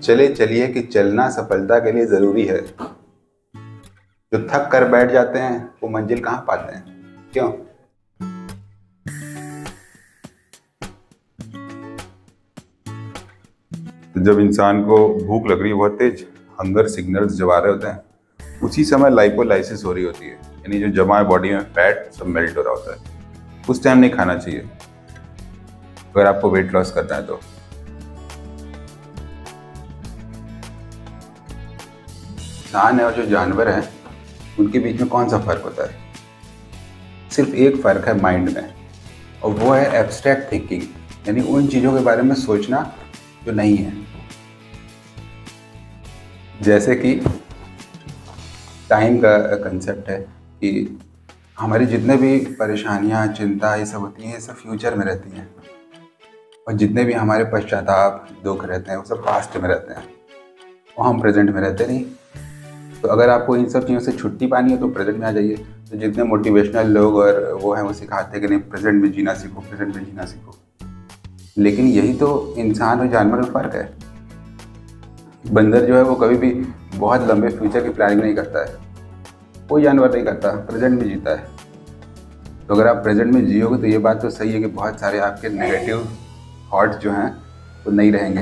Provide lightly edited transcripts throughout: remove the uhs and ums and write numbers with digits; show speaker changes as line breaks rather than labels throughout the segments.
चले चलिए कि चलना सफलता के लिए जरूरी है। जो थक कर बैठ जाते हैं वो मंजिल कहाँ पाते हैं, क्यों? तो जब इंसान को भूख लग रही है बहुत तेज, हंगर सिग्नल्स जब आ रहे होते हैं, उसी समय लाइपोलाइसिस हो रही होती है, यानी जो जमा है बॉडी में फैट सब मेल्ट हो रहा होता है। उस टाइम नहीं खाना चाहिए अगर आपको वेट लॉस करना है तो। इंसान है और जो जानवर है उनके बीच में कौन सा फर्क होता है? सिर्फ एक फर्क है माइंड में, और वो है एब्स्ट्रैक्ट थिंकिंग, यानी उन चीज़ों के बारे में सोचना जो नहीं है। जैसे कि टाइम का कंसेप्ट है कि हमारी जितने भी परेशानियां, चिंता ये सब होती हैं, ये सब फ्यूचर में रहती हैं, और जितने भी हमारे पश्चाताप, दुख रहते हैं वो सब पास्ट में रहते हैं, और हम प्रेजेंट में रहते नहीं। तो अगर आपको इन सब चीज़ों से छुट्टी पानी है तो प्रेजेंट में आ जाइए। तो जितने मोटिवेशनल लोग और वो हैं वो सिखाते हैं कि नहीं प्रेजेंट में जीना सीखो, प्रेजेंट में जीना सीखो, लेकिन यही तो इंसान और जानवर में फ़र्क है। बंदर जो है वो कभी भी बहुत लंबे फ्यूचर की प्लानिंग नहीं करता है, कोई जानवर नहीं करता, प्रेजेंट में जीता है। तो अगर आप प्रेजेंट में जियोगे तो ये बात तो सही है कि बहुत सारे आपके नेगेटिव थॉट्स जो हैं वो नहीं रहेंगे,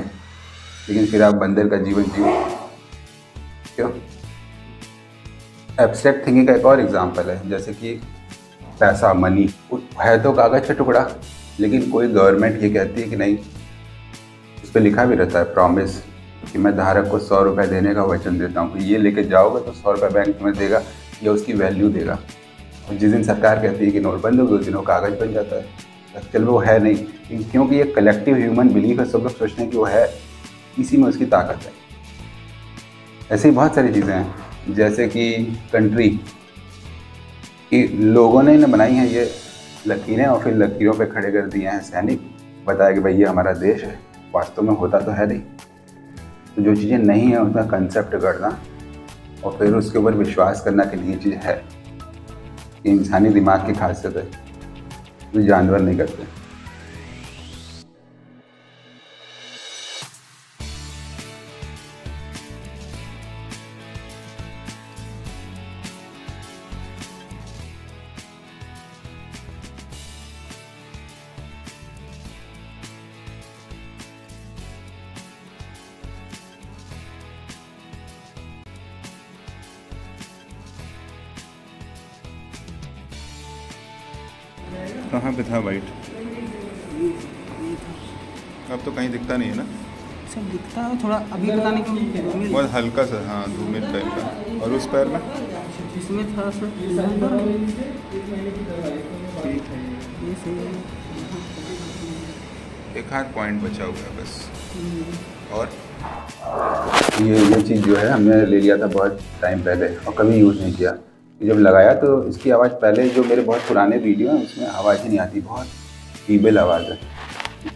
लेकिन फिर आप बंदर का जीवन जियो, क्यों? एब्स्ट्रैक्ट थिंकिंग का एक और एग्जांपल है, जैसे कि पैसा, मनी है तो कागज़ का टुकड़ा, लेकिन कोई गवर्नमेंट ये कहती है कि नहीं, उस पर लिखा भी रहता है प्रॉमिस कि मैं धारक को 100 रुपये देने का वचन देता हूँ कि ये लेके जाओगे तो 100 रुपये बैंक में देगा या उसकी वैल्यू देगा। और जिस दिन सरकार कहती है कि नोट बंद होगी उस दिन वो कागज़ बन जाता है। एक्चुअल में वो है नहीं, क्योंकि ये कलेक्टिव ह्यूमन बिलीफ है, सब लोग सोचते हैं कि वो है, इसी में उसकी ताकत है। ऐसे ही बहुत सारी चीज़ें हैं, जैसे कि कंट्री कि लोगों ने बनाई हैं ये लकीरें, और फिर लकीरों पे खड़े कर दिए हैं सैनिक, बताया कि भाई ये हमारा देश है, वास्तव में होता तो है नहीं। तो जो चीज़ें नहीं हैं उसका कंसेप्ट करना और फिर उसके ऊपर विश्वास करना कि ये चीज़ है, ये इंसानी दिमाग की खासियत है, जो जानवर नहीं करते। कहाँ पे था वाइट? अब तो कहीं दिखता नहीं है ना?
सब दिखता है थोड़ा, अभी पता नहीं क्यों
बहुत हल्का सा, हाँ, धूमिल टाइप का। और उस पैर में
इसमें थोड़ा सा
ठीक है,
ये सही है।
एक हाथ पॉइंट बचा हुआ है बस। और ये चीज़ जो है हमने ले लिया था बहुत टाइम पहले और कभी यूज़ नहीं किया। जब लगाया तो इसकी आवाज़, पहले जो मेरे बहुत पुराने वीडियो हैं उसमें आवाज़ ही नहीं आती, बहुत फीबल आवाज़ है।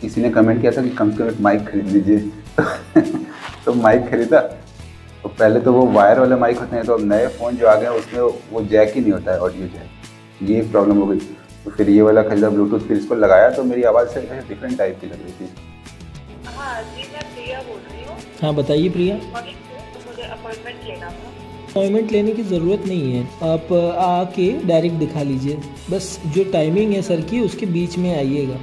किसी ने कमेंट किया था कि कम से कम एक माइक खरीद लीजिए तो माइक खरीदा, तो पहले तो वो वायर वाले माइक होते हैं, तो अब नए फ़ोन जो आ गए उसमें वो जैक ही नहीं होता है, ऑडियो जैक, ये प्रॉब्लम हो गई। तो फिर ये वाला खरीदा ब्लूटूथ, फिर इसको लगाया तो मेरी आवाज़ से डिफरेंट टाइप की लग रही थी।
हाँ जी, मैं प्रिया बोल रही हूँ।
हाँ बताइए प्रिया।
तो मुझे अपॉइंटमेंट लेना था।
अपॉइंटमेंट लेने की ज़रूरत नहीं है, आप आके डायरेक्ट दिखा लीजिए, बस जो टाइमिंग है सर की उसके बीच में आइएगा।